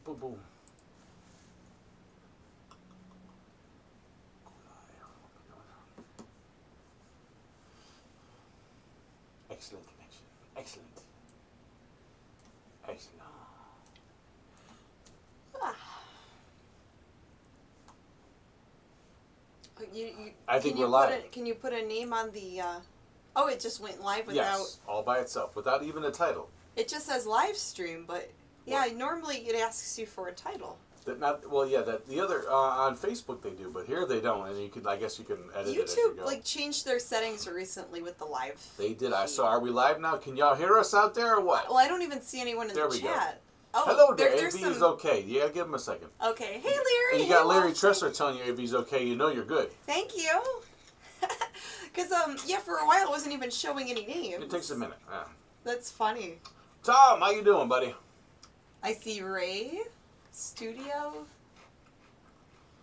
Boom, boom. Excellent connection. Excellent. Excellent. I think we're live. Can you put a name on the... Oh, it just went live without... Yes, all by itself, without even a title. It just says live stream, but yeah, normally it asks you for a title. The other on Facebook they do, but here they don't, and you can, I guess you can edit it as you go. YouTube changed their settings recently with the live. They did. I saw. Are we live now? Can y'all hear us out there or what? Well, I don't even see anyone in the chat. Go. Oh, hello there. AV's okay. You gotta give him a second. Okay. Hey, Larry. And you got Larry Tressler telling you AV's okay. You know you're good. Thank you. Because for a while it wasn't even showing any names. It takes a minute. Yeah. That's funny. Tom, how you doing, buddy? I see Ray Studio.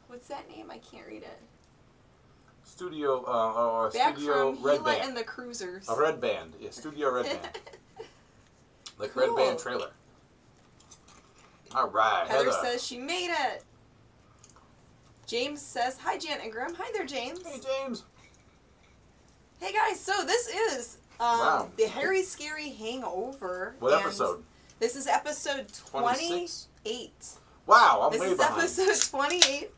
What's that name? I can't read it. Studio Back Studio from Red Gila Band. and the Cruisers. A Red Band. Yeah, Studio Red Band. Like cool. Red Band trailer. All right. Heather says she made it. James says, hi, Janet and Grimm. Hi there, James. Hey, James. Hey, guys. So this is the Hairy Scary Hangover. What episode? This is episode 28. Wow, I'm way behind. This is episode 28.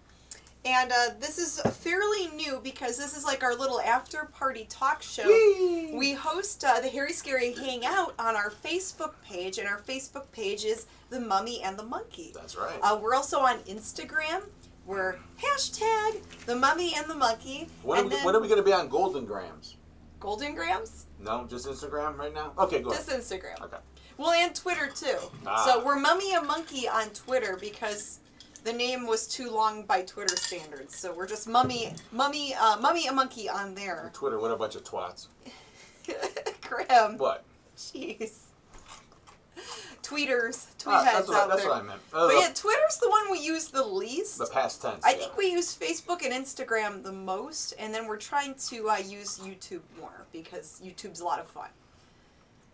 And this is fairly new because this is like our little after-party talk show. Whee! We host the Hairy Scary Hangout on our Facebook page, and our Facebook page is The Mummy and the Monkey. That's right. We're also on Instagram. We're hashtag The Mummy and the Monkey. When are we going to be on Golden Grams? Golden Grams? No, just Instagram right now? Okay, go ahead. Just Instagram. Okay. Well, and Twitter, too. So we're Mummy and Monkey on Twitter because the name was too long by Twitter standards. So we're just Mummy and Monkey on there. Twitter, what a bunch of twats. Grimm. What? Jeez. Tweeters. Tweetheads out there. That's what I meant. But yeah, Twitter's the one we use the least. The past tense. I think we use Facebook and Instagram the most, and then we're trying to use YouTube more because YouTube's a lot of fun.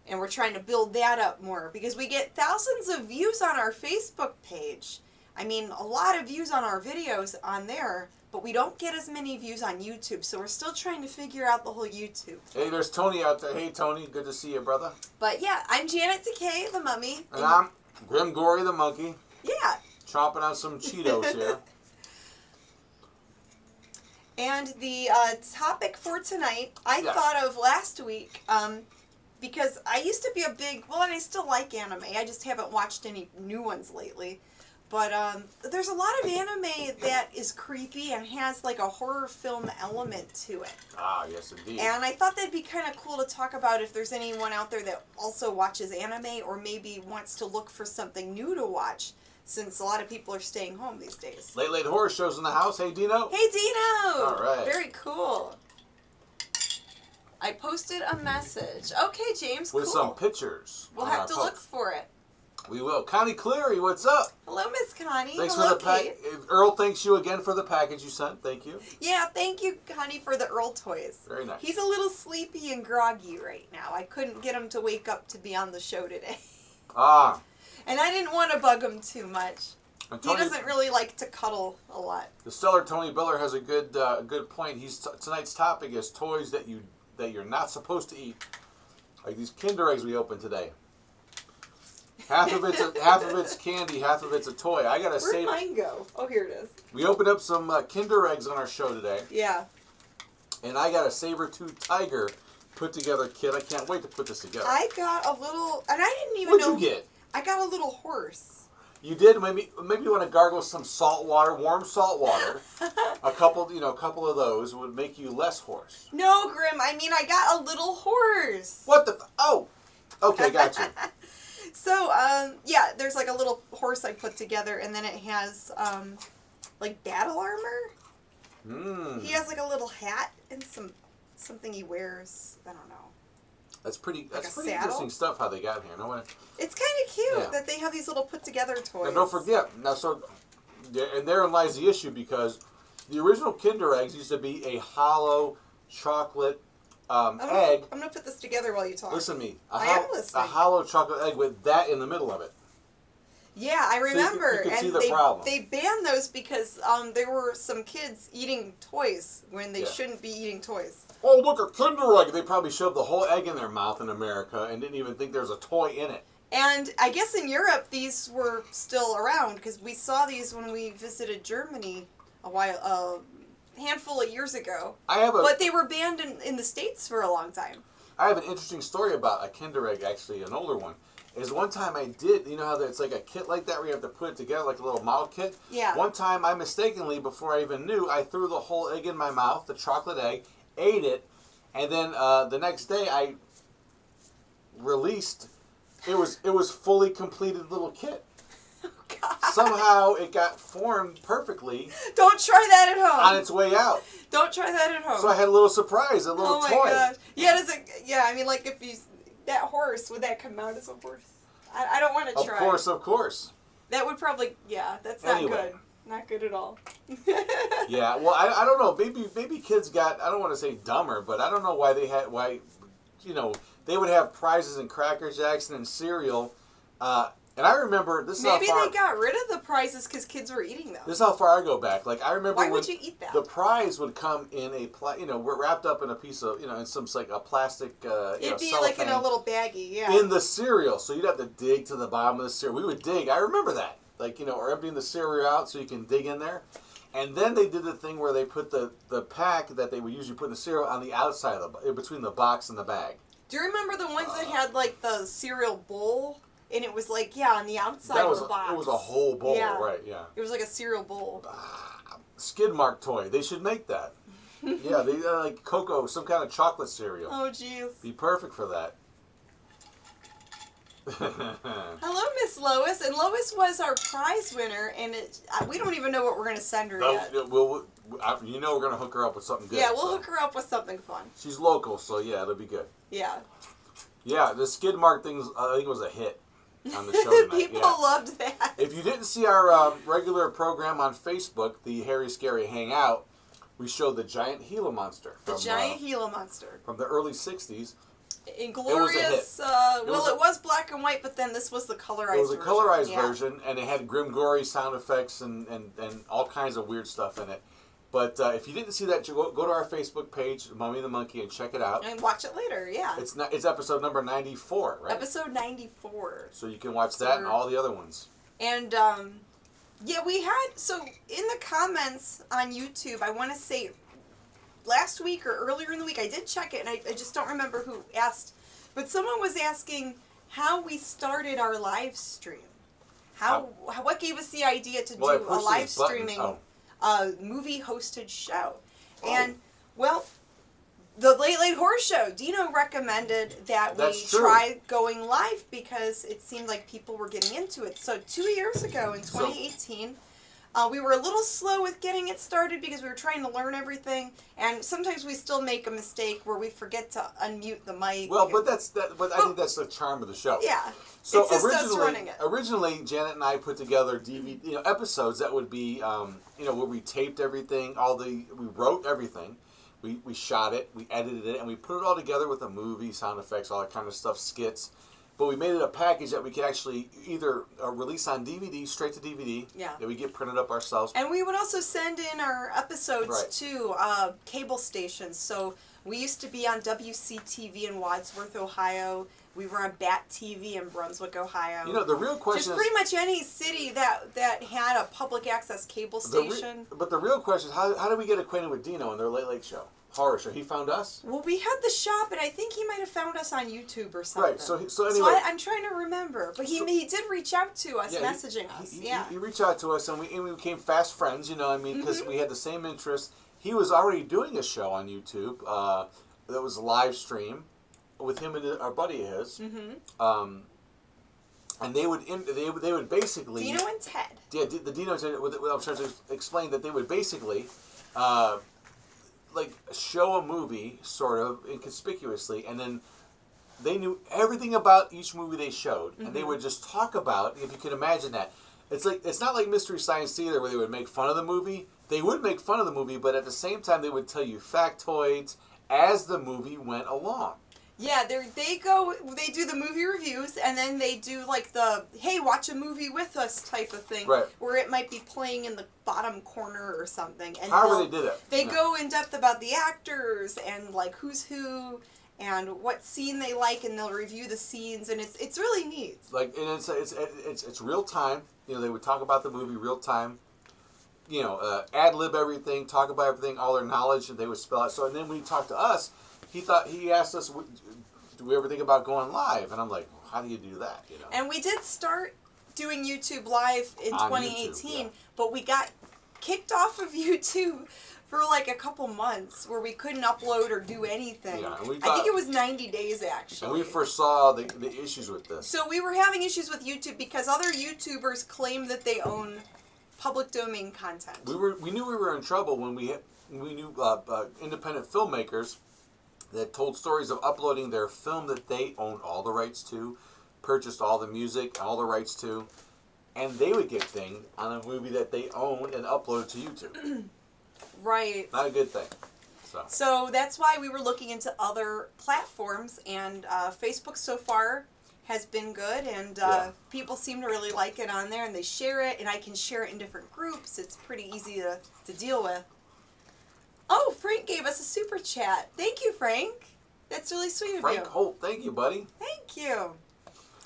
And we're trying to build that up more because we get thousands of views on our Facebook page. I mean, a lot of views on our videos on there, but we don't get as many views on YouTube, so we're still trying to figure out the whole YouTube thing. Hey, there's Tony out there. Hey, Tony, good to see you, brother. But yeah, I'm Janet Decay, the mummy. And I'm Grimm Gorri, the monkey. Yeah. Chomping on some Cheetos here. And the topic for tonight, I thought of last week, because I used to be a big, and I still like anime. I just haven't watched any new ones lately. But there's a lot of anime that is creepy and has like a horror film element to it. Ah, yes indeed. And I thought that'd be kind of cool to talk about if there's anyone out there that also watches anime or maybe wants to look for something new to watch, since a lot of people are staying home these days. Late horror shows in the house. Hey, Dino. Hey, Dino. All right. Very cool. I posted a message. Okay, James, with some pictures. We'll have to look for it. We will. Connie Cleary, what's up? Hello, Miss Connie. Thanks Hello, for the package. Earl, thanks you again for the package you sent. Thank you. Yeah, thank you, Connie, for the Earl toys. Very nice. He's a little sleepy and groggy right now. I couldn't get him to wake up to be on the show today. Ah. And I didn't want to bug him too much. Tony, he doesn't really like to cuddle a lot. The stellar Tony Biller has a good point. Tonight's topic is toys that you're not supposed to eat, like these Kinder eggs we opened today. Half of it's candy, half of it's a toy. I gotta say. Where'd mine go? Oh, here it is. We opened up some Kinder eggs on our show today. Yeah. And I got a saber-tooth tiger put together kit. I can't wait to put this together. I got a little, and I didn't even know. What'd you get? I got a little horse. You did? Maybe you want to gargle some salt water, warm salt water. a couple of those would make you less hoarse. No, Grimm. I mean, I got a little horse. What the? Oh, okay, got you. So, yeah, there's like a little horse I put together, and then it has, like battle armor. He has like a little hat and something he wears. I don't know. That's pretty saddle? interesting stuff how they got here. No one. It's kind of cute that they have these little put together toys. And don't forget, and therein lies the issue, because the original Kinder eggs used to be a hollow chocolate egg. I'm gonna put this together while you talk. Listen to me. I am listening. A hollow chocolate egg with that in the middle of it. Yeah, I remember. You can see and the problem. they banned those because there were some kids eating toys when they shouldn't be eating toys. Oh, look, a Kinder Egg. They probably shoved the whole egg in their mouth in America and didn't even think there was a toy in it. And I guess in Europe these were still around because we saw these when we visited Germany a handful of years ago. But they were banned in the States for a long time. I have an interesting story about a Kinder Egg, actually, an older one. Is one time I did, you know how it's like a kit like that where you have to put it together like a little model kit? Yeah. One time I mistakenly, before I even knew, I threw the whole egg in my mouth, the chocolate egg, ate it, and then the next day I released, it was fully completed little kit. Oh, God. Somehow it got formed perfectly. Don't try that at home. On its way out. Don't try that at home. So I had a little surprise, a little toy. Oh my gosh. Yeah, I mean, like if you, that horse, would that come out as a horse? I don't want to try. Of course. That would probably, that's not good. Not good at all. Yeah, well, I don't know. Maybe kids got, I don't want to say dumber, but I don't know why they would have prizes in Cracker Jacks and in cereal. And I remember, this is Maybe how far... they got rid of the prizes because kids were eating them. This is how far I go back. Like, I remember Why would you eat that? The prize would come in we're wrapped up in a piece of, in some, like, a plastic, It'd be like in a little baggie, yeah. In the cereal. So you'd have to dig to the bottom of the cereal. We would dig. I remember that. Like, or emptying the cereal out so you can dig in there. And then they did the thing where they put the pack that they would usually put in the cereal on the outside of in between the box and the bag. Do you remember the ones that had, like, the cereal bowl? And it was like, on the outside of the box. It was a whole bowl, right, yeah. It was like a cereal bowl. Skid Mark toy. They should make that. Yeah, they like cocoa, some kind of chocolate cereal. Oh, jeez. Be perfect for that. Hello, Miss Lois. And Lois was our prize winner, and we don't even know what we're going to send her yet. We're going to hook her up with something good. Yeah, we'll hook her up with something fun. She's local, so yeah, it'll be good. Yeah. Yeah, the Skid Mark thing, I think, was a hit on the show tonight. People loved that. If you didn't see our regular program on Facebook, the Hairy Scary Hangout, we showed the giant Gila monster. The giant Gila monster. From the early 60s. Inglorious, it was black and white, but then this was the colorized version. It was a colorized version, and it had Grimm Gorri sound effects and all kinds of weird stuff in it. But if you didn't see that, go to our Facebook page, Mummy and the Monkey, and check it out. And watch it later, yeah. It's episode number 94, right? Episode 94. So you can watch that and all the other ones. And, we had, so in the comments on YouTube, I want to say last week or earlier in the week, I did check it, and I just don't remember who asked, but someone was asking how we started our live stream. What gave us the idea to do a live streaming movie hosted show. And, well, the Late Late Horror Show, Dino recommended that we try going live because it seemed like people were getting into it. So 2 years ago in 2018, we were a little slow with getting it started because we were trying to learn everything, and sometimes we still make a mistake where we forget to unmute the mic. Well, but I think that's the charm of the show. Yeah. So it's just us running it. Originally, Janet and I put together DVD episodes that would be where we taped everything, we wrote everything, we shot it, we edited it, and we put it all together with a movie, sound effects, all that kind of stuff, skits. But we made it a package that we could actually either release on DVD, straight to DVD, that we get printed up ourselves. And we would also send in our episodes to cable stations. So we used to be on WCTV in Wadsworth, Ohio. We were on Bat TV in Brunswick, Ohio. The real question is... Just pretty much any city that had a public access cable station. But the real question is, how did we get acquainted with Dino and their Late Late Show? Horror show. He found us? Well, we had the shop, and I think he might have found us on YouTube or something. Right, so anyway... So I'm trying to remember. But he did reach out to us, messaging us. He reached out to us, and we became fast friends, because we had the same interests. He was already doing a show on YouTube that was a live stream with him and our buddy of his. And they would basically... Dino and Ted. Yeah, the Dino and Ted, I was trying to explain that they would basically... show a movie, sort of, inconspicuously, and then they knew everything about each movie they showed, and they would just talk about, if you can imagine that. It's not like Mystery Science Theater where they would make fun of the movie. They would make fun of the movie, but at the same time they would tell you factoids as the movie went along. Yeah, they do the movie reviews, and then they do like the, hey, watch a movie with us type of thing. Right. Where it might be playing in the bottom corner or something. And however they did it. They go in depth about the actors and like who's who and what scene they like, and they'll review the scenes, and it's really neat. Like, and it's real time. You know, they would talk about the movie real time. You know, ad lib everything, talk about everything, all their knowledge, and they would spell it. So, and then when he talked to us, he asked us, do we ever think about going live? And I'm like, well, how do you do that? You know. And we did start doing YouTube Live in On 2018, YouTube, yeah. but we got kicked off of YouTube for like a couple months where we couldn't upload or do anything. Yeah, and I think it was 90 days actually. And we foresaw the issues with this. So we were having issues with YouTube because other YouTubers claim that they own public domain content. We knew we were in trouble when we knew independent filmmakers that told stories of uploading their film that they owned all the rights to, purchased all the music, all the rights to, and they would get dinged on a movie that they owned and uploaded to YouTube. Right. Not a good thing. So that's why we were looking into other platforms, and Facebook so far has been good, and people seem to really like it on there, and they share it, and I can share it in different groups. It's pretty easy to deal with. Oh, Frank gave us a super chat. Thank you, Frank. That's really sweet of you. Frank Holt, thank you, buddy. Thank you.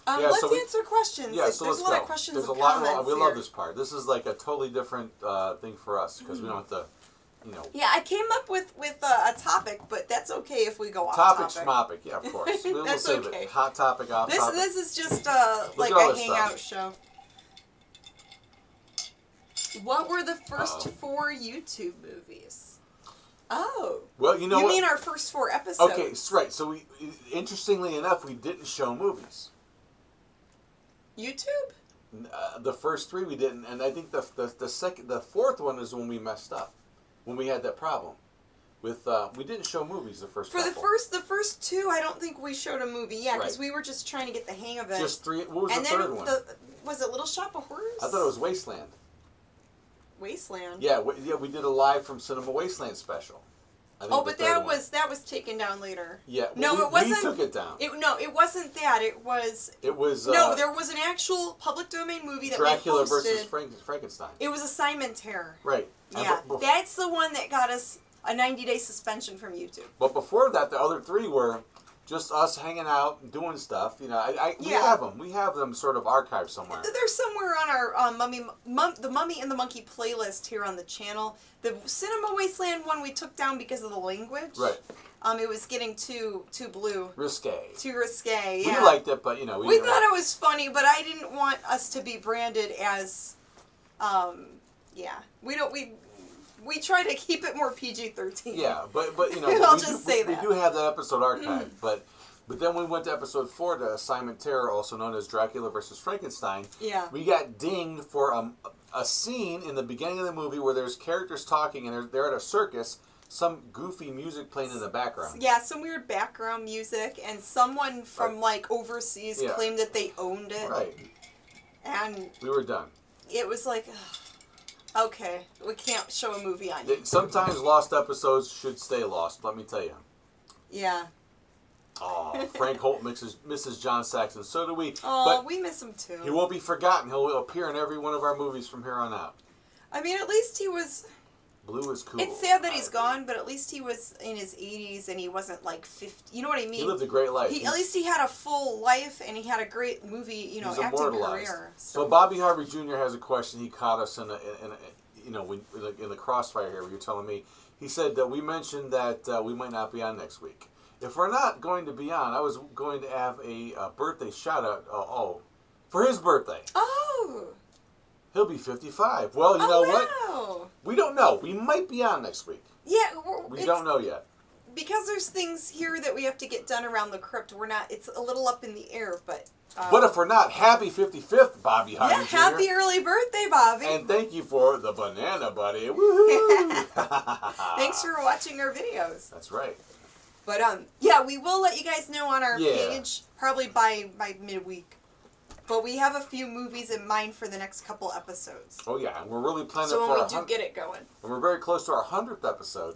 Yeah, let's so answer questions. Yeah, so There's let's a lot go. of questions There's a and lot. comments We here. love this part. This is like a totally different thing for us because we don't have to, you know. Yeah, I came up with a topic, but that's okay if we go off Topic, topic. schmopic, yeah, of course. We'll That's save okay. it. Hot topic, off topic. This is just like at all a this hangout stuff. show. What were the first 4 YouTube movies? Oh. Well, you know You what? mean our first 4 episodes? Okay, right. So we, interestingly enough, we didn't show movies. YouTube? The first 3 we didn't, and I think the 4th one is when we messed up, when we had that problem. With we didn't show movies the first. For couple. the first 2, I don't think we showed a movie yet because Right. we were just trying to get the hang of it. Just 3. What was and the then third one? Was it Little Shop of Horrors? I thought it was Wasteland. Wasteland. Yeah, we did a live from Cinema Wasteland special. I think Oh, the but third one. that was taken down later. Yeah. No, we, it wasn't. We took it down. It wasn't that. It was. It was. No, there was an actual public domain movie that Dracula we posted. versus Frankenstein. It was Assignment Terror. Right. Yeah, that's the one that got us a 90-day suspension from YouTube. But before that, the other 3 were just us hanging out and doing stuff. You know, we have them. We have them sort of archived somewhere. They're somewhere on our the Mummy and the Monkey playlist here on the channel. The Cinema Wasteland one we took down because of the language. Right. It was getting too blue. Risque. Too risque. Yeah. We liked it, but you know we thought it was funny, but I didn't want us to be branded as, we try to keep it more PG-13. Yeah, but you know, I'll we just say we that. do have that episode archived, but then we went to episode 4 to Assignment Terror, also known as Dracula versus Frankenstein. Yeah. We got dinged for a scene in the beginning of the movie where there's characters talking and they're at a circus, some goofy music playing in the background. Yeah, some weird background music, and someone from like overseas claimed that they owned it. Right. And we were done. it was like, ugh, okay, we can't show a movie on YouTube. Sometimes lost episodes should stay lost, let me tell you. Yeah. Oh, Frank Holt misses John Saxon. So do we. Oh, but we miss him too. he won't be forgotten. He'll appear in every one of our movies from here on out. I mean, at least he was... Blue is cool. It's sad that he's gone, but at least he was in his 80s and he wasn't like 50. You know what I mean? He lived a great life. At least he had a full life and he had a great movie, He's acting immortalized. career. So Bobby Harvey Jr. has a question. He caught us in the crossfire here where you're telling me. He said that we mentioned that we might not be on next week. If we're not going to be on, I was going to have a birthday shout out. For his birthday. Oh. He'll be 55. Well, you know what? Wow. We don't know. We might be on next week. Yeah. We don't know yet. Because there's things here that we have to get done around the crypt. We're not, it's a little up in the air, but... But if we're not, happy 55th, Bobby Harvey yeah, Jr. happy early birthday, Bobby. And thank you for the banana, buddy. Woohoo! Thanks for watching our videos. That's right. But, yeah, we will let you guys know on our Yeah. page, probably by midweek. But we have a few movies in mind for the next couple episodes. Oh, yeah, and we're really planning So for when our we do get it going. and we're very close to our 100th episode.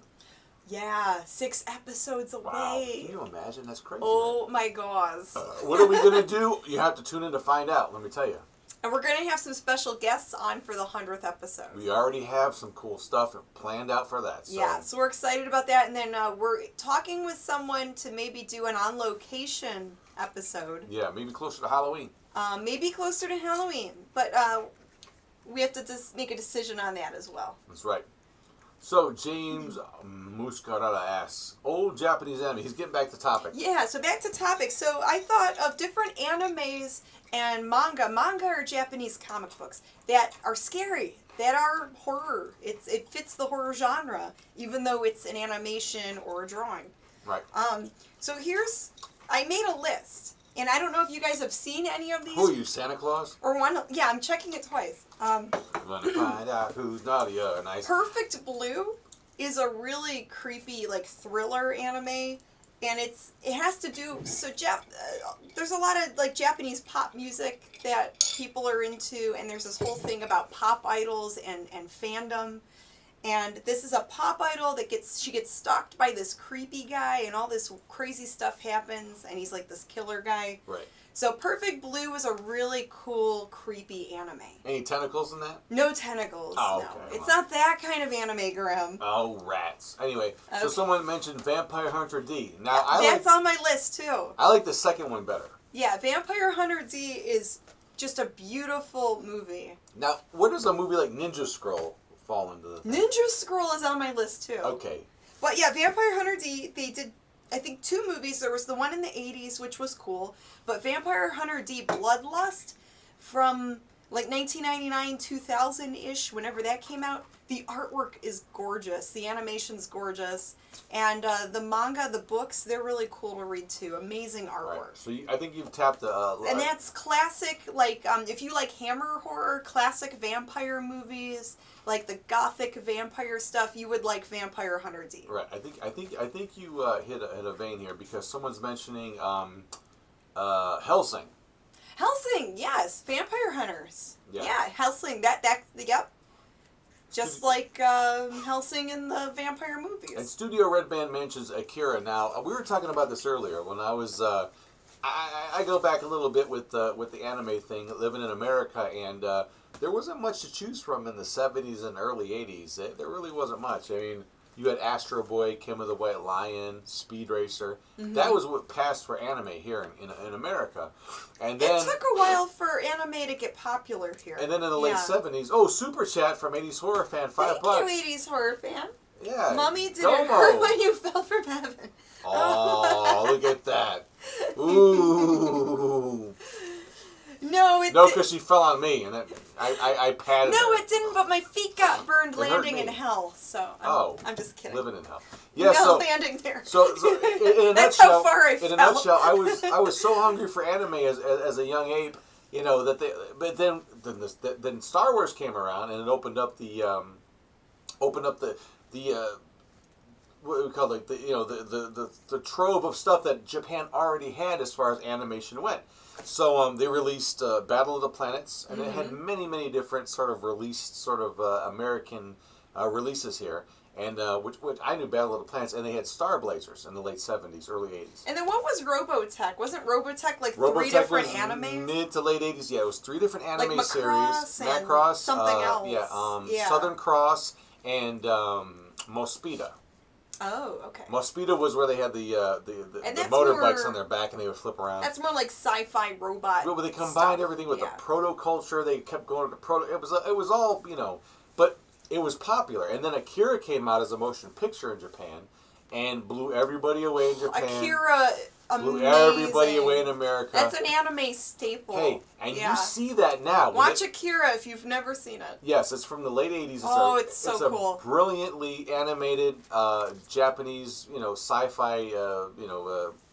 Yeah, 6 episodes Wow. away. Can you imagine? That's crazy. Oh my gosh. What are we going to do? You have to tune in to find out, let me tell you. And we're going to have some special guests on for the 100th episode. We already have some cool stuff planned out for that. So. Yeah, so we're excited about that. And then we're talking with someone to maybe do an on-location episode. Yeah, maybe closer to Halloween. Maybe closer to Halloween. But we have to just make a decision on that as well. That's right. So, James Muscarada asks, old Japanese anime. He's getting back to topic. Yeah, so back to topic. So I thought of different animes and manga. Manga are Japanese comic books that are scary, that are horror. It fits the horror genre, even though it's an animation or a drawing. Right. So I made a list. And I don't know if you guys have seen any of these. Who are you, Santa Claus? Or one. Yeah, I'm checking it twice. I'm gonna find out who's naughty or nice. Perfect Blue is a really creepy, like, thriller anime, and it has to do. So there's a lot of like Japanese pop music that people are into, and there's this whole thing about pop idols and fandom. And this is a pop idol that she gets stalked by this creepy guy, and all this crazy stuff happens, and he's like this killer guy. Right. So Perfect Blue is a really cool, creepy anime. Any tentacles in that? No tentacles. Oh, no. okay. It's not that kind of anime, Graham. Oh, rats. Anyway, so Okay. someone mentioned Vampire Hunter D. Now That's on my list too. I like the second one better. Yeah, Vampire Hunter D is just a beautiful movie. Now, where does a movie like Ninja Scroll fall into the thing? Ninja Scroll is on my list too. Okay. But yeah, Vampire Hunter D, they did, I think, 2 movies. There was the one in the 80s, which was cool. But Vampire Hunter D Bloodlust from like 1999, 2000-ish, whenever that came out, the artwork is gorgeous. The animation's gorgeous. And the manga, the books, they're really cool to read too. Amazing artwork. Right. So I think you've tapped the... And that's classic, like, if you like hammer horror, classic vampire movies, like the gothic vampire stuff, you would like Vampire Hunter D. Right. I think you hit a vein here because someone's mentioning Hellsing. Hellsing, yes. Vampire Hunters. Yeah. Yeah, Hellsing. Yep. Just like Hellsing in the vampire movies. And Studio Red Band mentions Akira. Now, we were talking about this earlier when I was... I go back a little bit with the anime thing, living in America, and there wasn't much to choose from in the 70s and early 80s. There really wasn't much. I mean, you had Astro Boy, Kim of the White Lion, Speed Racer. Mm-hmm. That was what passed for anime here in America. And then, it took a while for anime to get popular here. And then in the late 70s, Super Chat from 80s Horror Fan, $5. Thank you, 80s Horror Fan. Yeah. Mommy, did it hurt when you fell from heaven? Oh, look at that. Ooh. No, because she fell on me, and I patted her. No, it didn't, but my feet got burned landing in hell, so I'm just kidding. Living in hell. Yeah, landing there. So in a That's nutshell, how far I fell. In a nutshell, I was so hungry for anime as a young ape, but then Star Wars came around, and it opened up the what do we call it? The trove of stuff that Japan already had as far as animation went. So they released Battle of the Planets, and it had many different sort of released American releases here, and which I knew Battle of the Planets, and they had Star Blazers in the late 70s, early 80s. And then what was Robotech? Wasn't Robotech like Robotech 3 different was animes? Mid to late 80s, yeah. It was 3 different anime like Macross series. And Macross, something else. Yeah, Southern Cross, and Mospeada. Oh, okay. Mospeada was where they had the motorbikes on their back and they would flip around. That's more like sci-fi robot. Well, but they combined everything with the proto-culture. They kept going to the proto. It was all, but it was popular. And then Akira came out as a motion picture in Japan and blew everybody away in Japan. Akira, blew amazing. everybody away in America. That's an anime staple. Hey, and you see that now. Watch Akira if you've never seen it. Yes, it's from the late 80s. It's so cool. It's a brilliantly animated Japanese, sci-fi,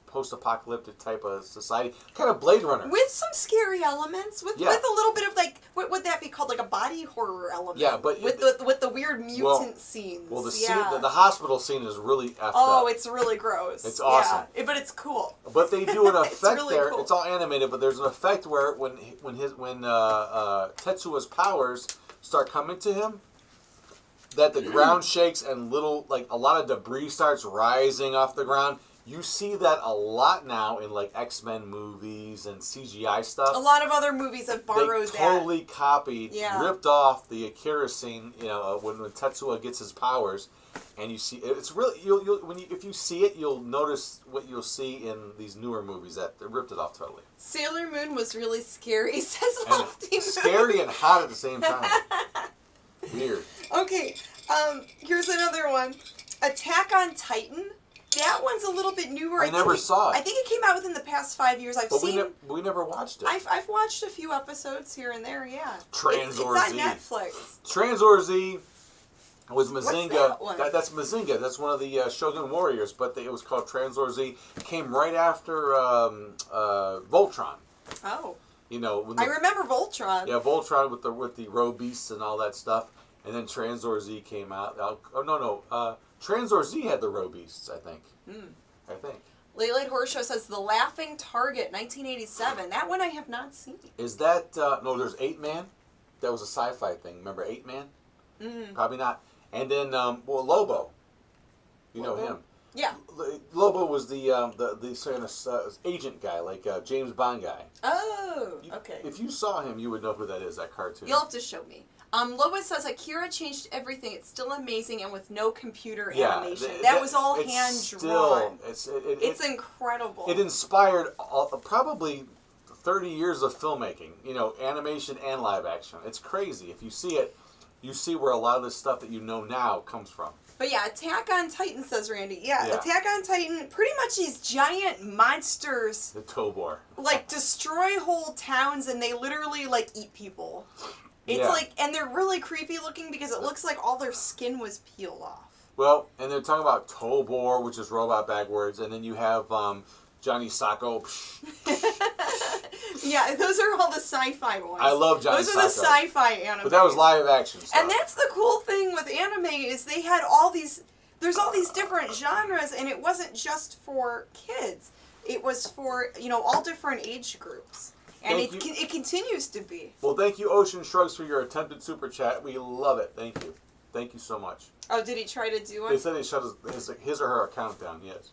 post-apocalyptic type of society. Kind of Blade Runner. With some scary elements. With a little bit of what would that be called? Like a body horror element. Yeah, but... With the weird mutant scenes. Well, the hospital scene is really effed up. Oh, it's really gross. It's awesome. Yeah, but it's cool. But they do an effect really there. Cool. It's all animated, but there's an effect where when Tetsuo's powers start coming to him, that the ground shakes and like a lot of debris starts rising off the ground. You see that a lot now in like X-Men movies and CGI stuff. A lot of other movies have borrowed that. They totally copied, ripped off the Akira scene. You know, when Tetsuo gets his powers, and you see it's really if you see it, you'll notice what you'll see in these newer movies that they ripped it off totally. Sailor Moon was really scary. Says Lofty. Scary and hot at the same time. Weird. Okay, here's another one. Attack on Titan. That one's a little bit newer. I never saw it. I think it came out within the past 5 years. We never watched it. I've watched a few episodes here and there. Yeah. Transzor Z. It's on Netflix. Transzor Z was Mazinga. What's that one? That's Mazinga. That's one of the Shogun warriors. But it was called Transzor Z. It came right after Voltron. Oh. You know. I remember Voltron. Yeah, Voltron with the roe beasts and all that stuff, and then Transzor Z came out. Oh no. Transzor Z had the roe beasts, I think. I think. Late Horror Show says The Laughing Target, 1987. That one I have not seen. Is that no? There's 8 Man. That was a sci-fi thing. Remember 8 Man? Probably not. And then Lobo. You know him. Yeah. Lobo was the sort of agent guy, like James Bond guy. Oh, okay. If you saw him, you would know who that is. That cartoon. You'll have to show me. Lois says Akira changed everything. It's still amazing and with no computer animation. That was all hand drawn. It's incredible. It inspired probably 30 years of filmmaking. You know, animation and live action. It's crazy. If you see it, you see where a lot of this stuff that you know now comes from. But yeah, Attack on Titan, says Randy. Yeah, Attack on Titan, pretty much these giant monsters. The Tobor. Like, destroy whole towns and they literally, like, eat people. It's like, and they're really creepy looking because it looks like all their skin was peeled off. Well, and they're talking about Tobor, which is robot backwards, and then you have Johnny Sacco. Yeah, those are all the sci-fi ones. I love Johnny Sacco. Those are the sci-fi anime. But that was live action stuff. And that's the cool thing with anime is they had all these, there's all these different genres, and it wasn't just for kids. It was for, you know, all different age groups. And it continues to be. Well, thank you, Ocean Shrugs, for your attempted super chat. We love it. Thank you. Thank you so much. Oh, did he try to do it? They said he shut his or her account down, yes.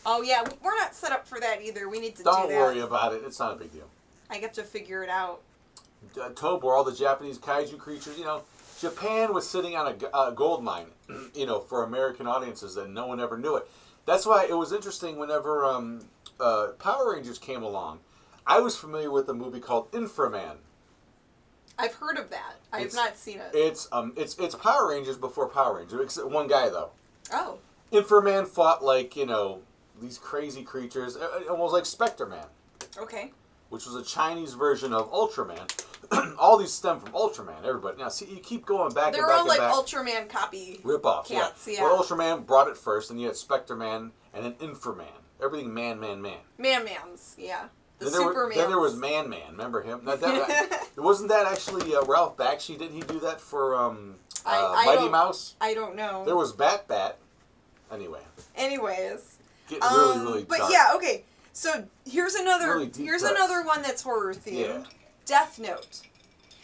Oh, yeah. We're not set up for that either. We need to do that. Don't worry about it. It's not a big deal. I have to figure it out. Tobor, all the Japanese kaiju creatures, you know, Japan was sitting on a gold mine, you know, for American audiences, and no one ever knew it. That's why it was interesting whenever Power Rangers came along. I was familiar with a movie called Inframan. I've heard of that. I have not seen it. It's Power Rangers before Power Rangers. Except one guy though. Oh. Inframan fought like, you know, these crazy creatures, almost like Spectre Man. Okay. Which was a Chinese version of Ultraman. All these stem from Ultraman. Everybody. Now, see, you keep going back. They're all like Ultraman copy rip-offs. Cats, yeah. Well, Ultraman brought it first, and you had Spectre Man, and then Inframan. Everything man. Man-mans, yeah. Then there was Man. Remember him? Wasn't that actually Ralph Bakshi? Didn't he do that for Mighty Mouse? I don't know. There was Bat. Anyways. Getting really But dark. yeah, okay. So here's another Really another one that's horror themed. Yeah. Death Note.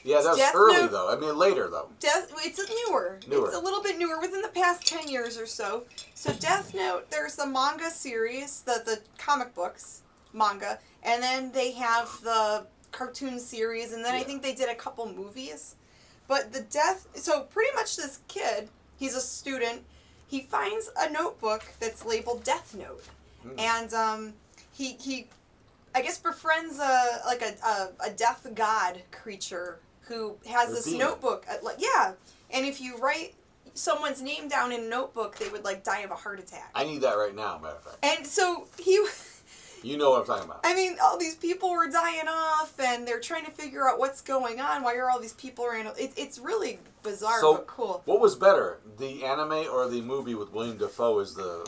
Yeah, that was Death early Note, though. I mean later though. It's newer. It's a little bit newer, within the past 10 years or so. So Death Note, there's the manga series, the comic books manga, and then they have the cartoon series, and then I think they did a couple movies. But so pretty much this kid, he's a student, he finds a notebook that's labeled Death Note. And he I guess befriends a death god creature who has this notebook. And if you write someone's name down in a notebook, they would like die of a heart attack. I need that right now, matter of fact. And so you know what I'm talking about. I mean, all these people were dying off, and they're trying to figure out what's going on. Why are all these people around? It's really bizarre, but cool. What was better, the anime or the movie with William Dafoe as the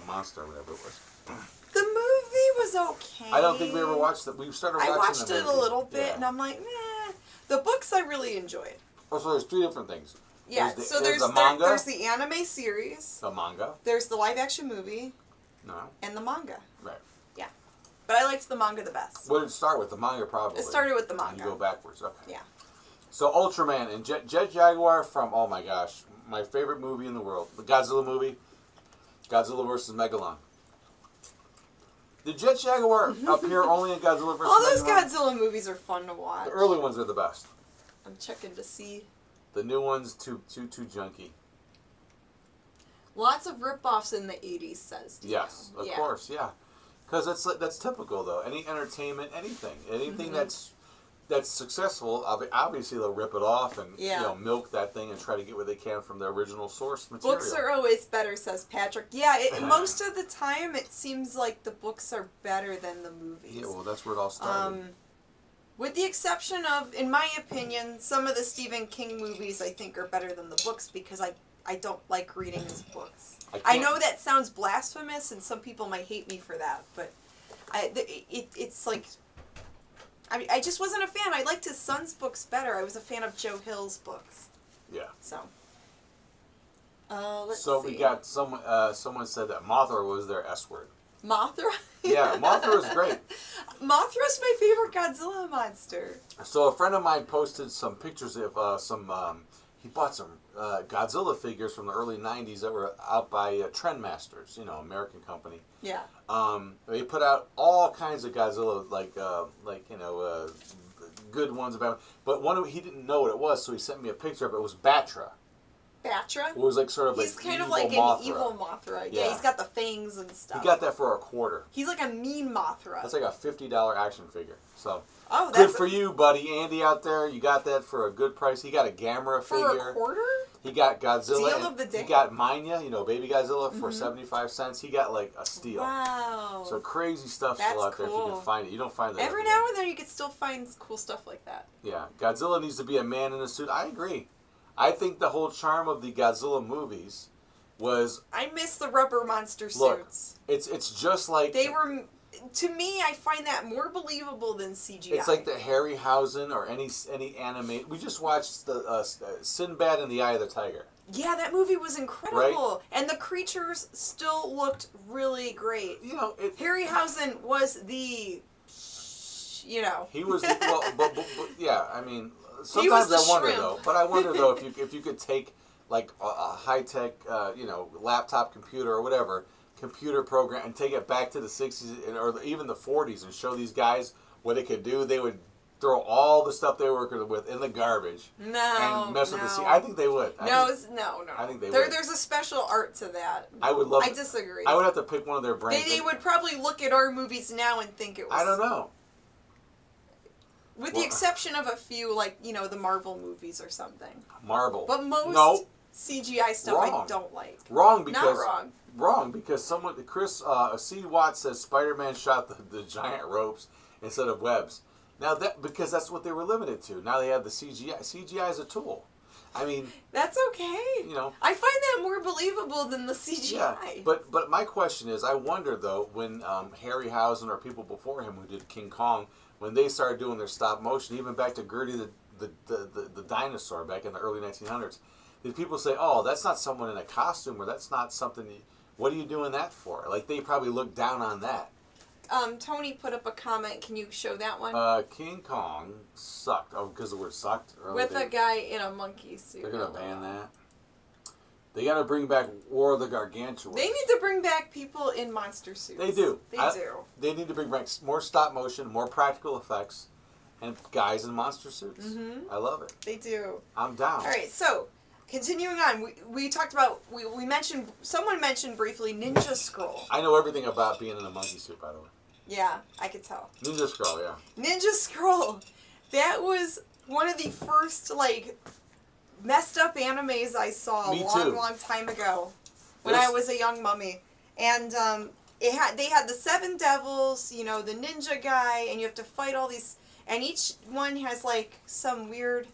monster or whatever it was? The movie was okay. I don't think we ever watched it. We started watching it. I watched it a little bit, and I'm like, nah. The books I really enjoyed. Oh, so there's 3 different things. Yeah, there's the manga. There's the anime series. The manga. There's the live action movie. No. And the manga. Right. Yeah. But I liked the manga the best. What did it start with? The manga, probably. It started with the manga. And you go backwards. Okay. Yeah. So Ultraman and Jet Jaguar from, oh my gosh, my favorite movie in the world, the Godzilla movie, Godzilla versus Megalon. Did Jet Jaguar appear only in Godzilla versus All those Megalon? Godzilla movies are fun to watch. The early ones are the best. I'm checking to see. The new ones too junky. Lots of rip-offs in the 80s, says Tito. Yes, of course, yeah. Because that's typical though. Any entertainment, anything that's successful, obviously they'll rip it off and milk that thing and try to get what they can from the original source material. Books are always better, says Patrick. Yeah, most of the time it seems like the books are better than the movies. Yeah, well, that's where it all started. With the exception of, in my opinion, some of the Stephen King movies I think are better than the books because I don't like reading his books. I know that sounds blasphemous and some people might hate me for that, but it's like... I just wasn't a fan. I liked his son's books better. I was a fan of Joe Hill's books. Yeah. So. Let's see. We got someone said that Mothra was their S word. Mothra? Yeah, Mothra is great. Mothra's my favorite Godzilla monster. So a friend of mine posted some pictures of he bought some Godzilla figures from the early 90s that were out by Trendmasters, American company. Yeah. They put out all kinds of Godzilla, good ones about. But one he didn't know what it was, so he sent me a picture of it. It was Batra. Batra? It was like sort of he's like kind of evil like Mothra. an evil Mothra. Yeah, he's got the fangs and stuff. He got that for $25. He's like a mean Mothra. That's like a $50 action figure. So that's good for you, buddy. Andy out there, you got that for a good price. He got a Gamera figure. For a quarter? He got Godzilla. Deal of the day. He got Manya, baby Godzilla, for 75 cents. He got like a steal. Wow. So crazy stuff still out there if you can find it. You don't find that every now and then you can still find cool stuff like that. Yeah. Godzilla needs to be a man in a suit. I agree. I think the whole charm of the Godzilla movies was... I miss the rubber monster look, suits. It's just like... They were... To me, I find that more believable than CGI. It's like the Harryhausen or any anime. We just watched the Sinbad and the Eye of the Tiger. Yeah, that movie was incredible. Right? And the creatures still looked really great. Harryhausen was the... He was the... but yeah, I mean... Sometimes I wonder though, but I wonder though if you could take like a high-tech laptop computer or whatever computer program and take it back to the 60s or even the 40s and show these guys what it could do, they would throw all the stuff they were working with in the garbage and mess with the scene. I think they would. No. I think they would. There's a special art to that. I would love. I disagree. I would have to pick one of their brands. They would probably look at our movies now and think it was. I don't know. With the exception of a few, like, the Marvel movies or something. Marvel. But most CGI stuff I don't like. Wrong because... Not wrong. Wrong because Chris C. Watts says Spider-Man shot the giant ropes instead of webs. Now, because that's what they were limited to. Now they have the CGI. CGI is a tool. I mean... That's okay. I find that more believable than the CGI. Yeah, but my question is, I wonder, though, when Harryhausen or people before him who did King Kong... When they started doing their stop motion, even back to Gertie the dinosaur back in the early 1900s, did people say, "Oh, that's not someone in a costume, or that's not something"? What are you doing that for? Like they probably looked down on that. Tony put up a comment. Can you show that one? King Kong sucked. Oh, because the word sucked. With a guy in a monkey suit. They're gonna ban that. They got to bring back War of the Gargantuan. They need to bring back people in monster suits. They do. They do. They need to bring back more stop motion, more practical effects, and guys in monster suits. Mm-hmm. I love it. They do. I'm down. All right, so continuing on, we talked about we mentioned someone mentioned briefly Ninja Scroll. I know everything about being in a monkey suit, by the way. Yeah, I could tell. Ninja Scroll, yeah. Ninja Scroll. That was one of the first messed up animes I saw a long time ago when I was a young mummy. And they had the seven devils, the ninja guy, and you have to fight all these, and each one has some weird,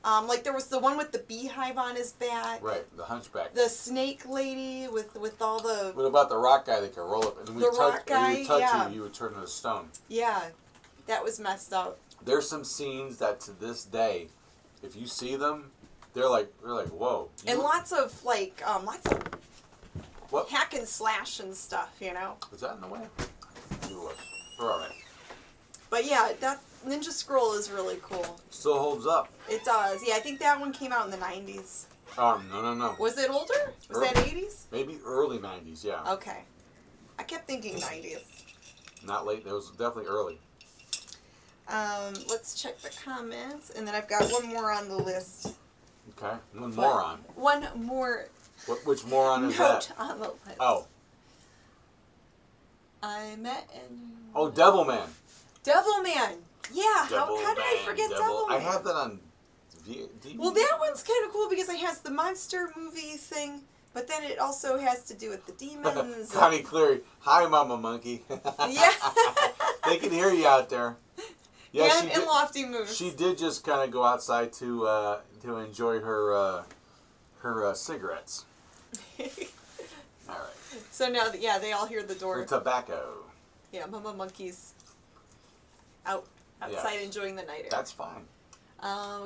there was the one with the beehive on his back. Right, the hunchback. The snake lady with all the... What about the rock guy that can roll up? And when you touch you would turn into stone. Yeah, that was messed up. There's some scenes that to this day, if you see them, they're like, whoa. And lots of hack and slash and stuff, Was that in the way? It was. We're all right. But yeah, that Ninja Scroll is really cool. Still holds up. It does. Yeah, I think that one came out in the 90s. No. Was it older? Was that 80s? Maybe early 90s, yeah. Okay. I kept thinking 90s. Not late. It was definitely early. Let's check the comments, and then I've got one more on the list. Okay. One moron. One more. Which moron is note that? on the list. Oh. I met and. Oh, Devilman. Devilman. Yeah. Devil How did I forget Devilman? I have that on DVD. Well, that one's kind of cool because it has the monster movie thing, but then it also has to do with the demons. Connie Cleary. Hi, Mama Monkey. Yeah. They can hear you out there. Yeah, and Lofty Moose. She did just kind of go outside to enjoy her cigarettes. All right. So now, they all hear the door. Her tobacco. Yeah, Mama Monkey's outside enjoying the night air. That's fine.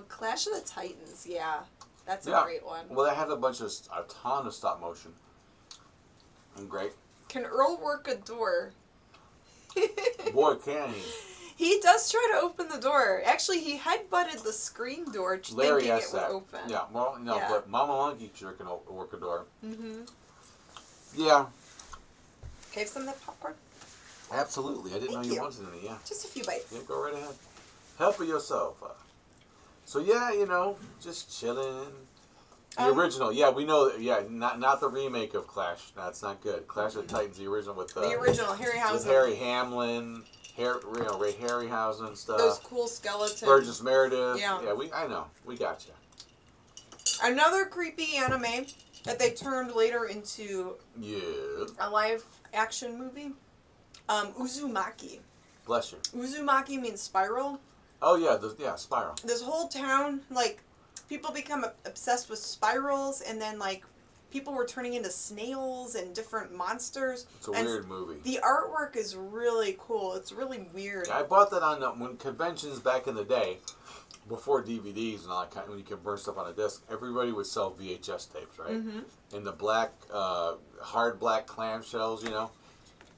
Clash of the Titans. Yeah, that's a great one. Well, they had a ton of stop motion. And great. Can Earl work a door? Boy, can he. He does try to open the door. Actually, he headbutted the screen door thinking it would open. Yeah, well, no, but Mama Monkey sure can work a door. Mm-hmm. Yeah. Can I have some of that popcorn? Absolutely. I didn't know you wanted any, Just a few bites. Yeah, go right ahead. Help yourself. So, yeah, just chilling. The original, we know that, not the remake of Clash. That's not good. Clash of the Titans, the original with the original, Harryhausen. With Harry Hamlin. Ray Harryhausen and stuff. Those cool skeletons. Burgess Meredith. Yeah. Yeah, I know. We got you. Another creepy anime that they turned later into a live action movie. Uzumaki. Bless you. Uzumaki means spiral. Oh yeah, spiral. This whole town, people become obsessed with spirals, and then people were turning into snails and different monsters. It's a weird movie. The artwork is really cool. It's really weird. Yeah, I bought that on when conventions back in the day, before DVDs and all that when you could burn stuff on a disc. Everybody would sell VHS tapes, right? Mm-hmm. In the black, hard black clamshells,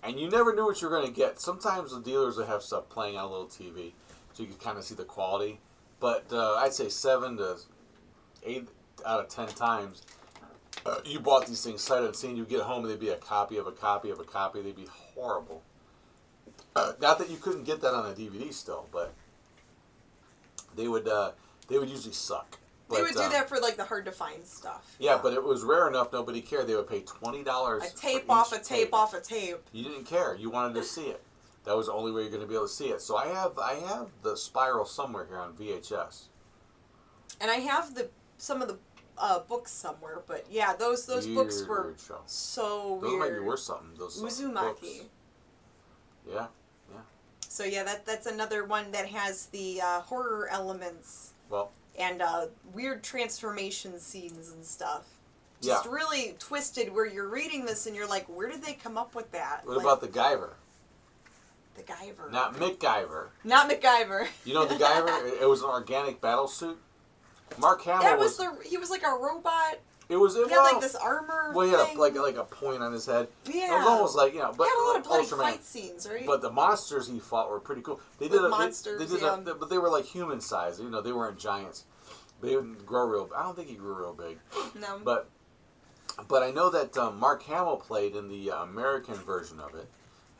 and you never knew what you were going to get. Sometimes the dealers would have stuff playing on a little TV, so you could kind of see the quality. But I'd say 7 to 8 out of 10 times. You bought these things sight unseen. You get home and they'd be a copy of a copy of a copy. They'd be horrible. Not that you couldn't get that on a DVD still, but they would usually suck. But, they would do that for the hard to find stuff. Yeah, but it was rare enough. Nobody cared. They would pay $20. A tape off a tape off a tape. You didn't care. You wanted to see it. That was the only way you're going to be able to see it. So I have the spiral somewhere here on VHS. And I have some of the books somewhere, but yeah, those books were so weird. Those might be worth something. Those Uzumaki. Yeah. So yeah, that's another one that has the horror elements. Well. And weird transformation scenes and stuff. Just really twisted. Where you're reading this and you're like, where did they come up with that? What about the Guyver? The Guyver. Not MacGyver. Not MacGyver. You know the Guyver? It was an organic battle suit. Mark Hamill he was like a robot. He had this armor. Well, he had like a point on his head. Yeah. It was almost but he had a lot of bloody fight scenes, right? But the monsters he fought were pretty cool. They did monsters, but they were like human size. They weren't giants. They didn't grow real. I don't think he grew real big. No. But I know that Mark Hamill played in the American version of it.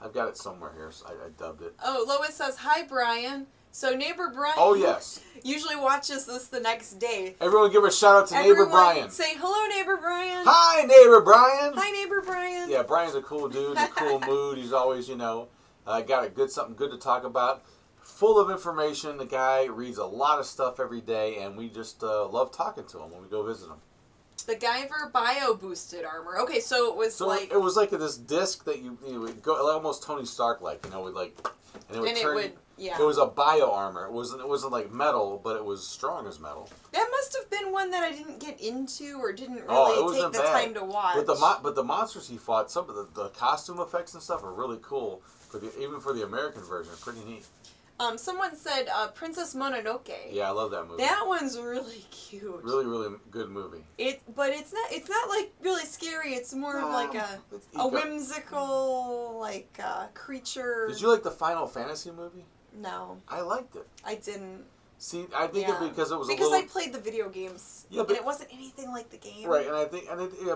I've got it somewhere here. So I dubbed it. Oh, Lois says, "Hi, Brian." So neighbor Brian. Oh yes. Usually watches this the next day. Everyone, give a shout out to neighbor Brian. Say hello, neighbor Brian. Hi, neighbor Brian. Hi, neighbor Brian. Yeah, Brian's a cool dude. A cool mood. He's always got something good to talk about. Full of information. The guy reads a lot of stuff every day, and we just love talking to him when we go visit him. The Guyver Bio Boosted Armor. Okay, so it was it was like this disc that you would go almost Tony Stark like, would like, and it would turn. It was a bio armor. It wasn't like metal, but it was strong as metal. That must have been one that I didn't get into or didn't really take the time to watch. But the monsters he fought, some of the costume effects and stuff are really cool. Even for the American version, pretty neat. Someone said Princess Mononoke. Yeah, I love that movie. That one's really cute. Really, really good movie. But it's not like really scary. It's more of like a whimsical creature. Did you like the Final Fantasy movie? No. I liked it. I didn't. See, I think because it was because a little... I played the video games, Yeah, but and it wasn't anything like the game. Right, and I think,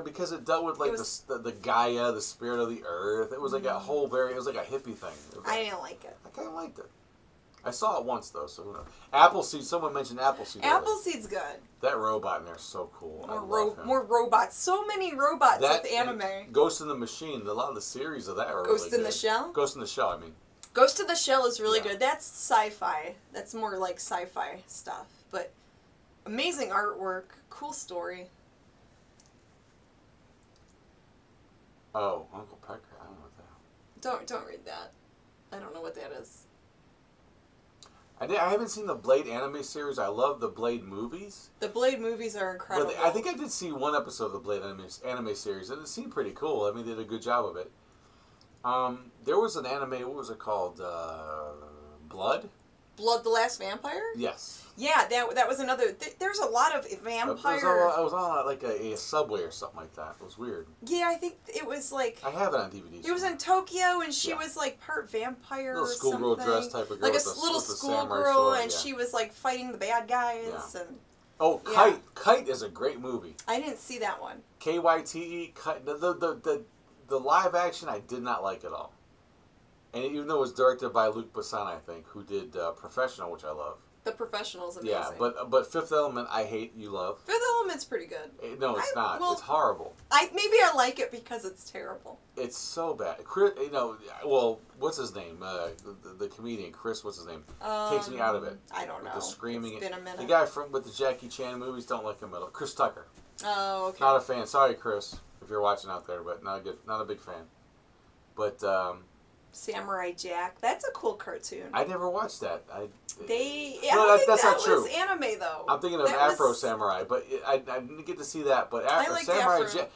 because it dealt with like the Gaia, the spirit of the earth. It was like a whole it was like a hippie thing. I didn't like it. I kind of liked it. I saw it once though, so who knows? Appleseed. Someone mentioned Appleseed. Appleseed's good. That robot in there is so cool. More robots. So many robots with anime. Ghost in the Machine. A lot of the series of that are Ghost really in the Shell. Ghost in the Shell. I mean. Ghost in the Shell is really good. That's sci-fi. That's more like sci-fi stuff, but amazing artwork, cool story. Oh, Uncle Pecker. I don't know what that. Don't read that. I don't know what that is. I haven't seen the Blade anime series. I love the Blade movies. The Blade movies are incredible. But I think I did see one episode of the Blade anime series, and it seemed pretty cool. I mean, they did a good job of it. There was an anime. What was it called? Blood. Blood, the Last Vampire. Yes. Yeah, that was another. There's a lot of vampire. I was on like a subway or something like that. It was weird. Yeah, I think it was like. I have it on DVD. It was in Tokyo, and she was like part vampire or something. Little schoolgirl dress type of girl. Like a little schoolgirl, and she was like fighting the bad guys and. Oh, Kite! Kite is a great movie. I didn't see that one. KYTE. Kite. The live action I did not like at all. And even though it was directed by Luc Besson, I think, who did Professional, which I love. The Professional's amazing. Yeah, but Fifth Element, I hate, you love. Fifth Element's pretty good. No, it's not. It's horrible. Maybe I like it because it's terrible. It's so bad. What's his name? The comedian, Chris, what's his name? Takes me out of it. I don't know. The screaming. It's been a minute. The guy with the Jackie Chan movies, don't like him at all. Chris Tucker. Oh, okay. Not a fan. Sorry, Chris, if you're watching out there, but not a big fan. But Samurai Jack. That's a cool cartoon. I never watched that. That's not true. Was anime though. I'm thinking of Afro Samurai, but I didn't get to see that. But Samurai Jack,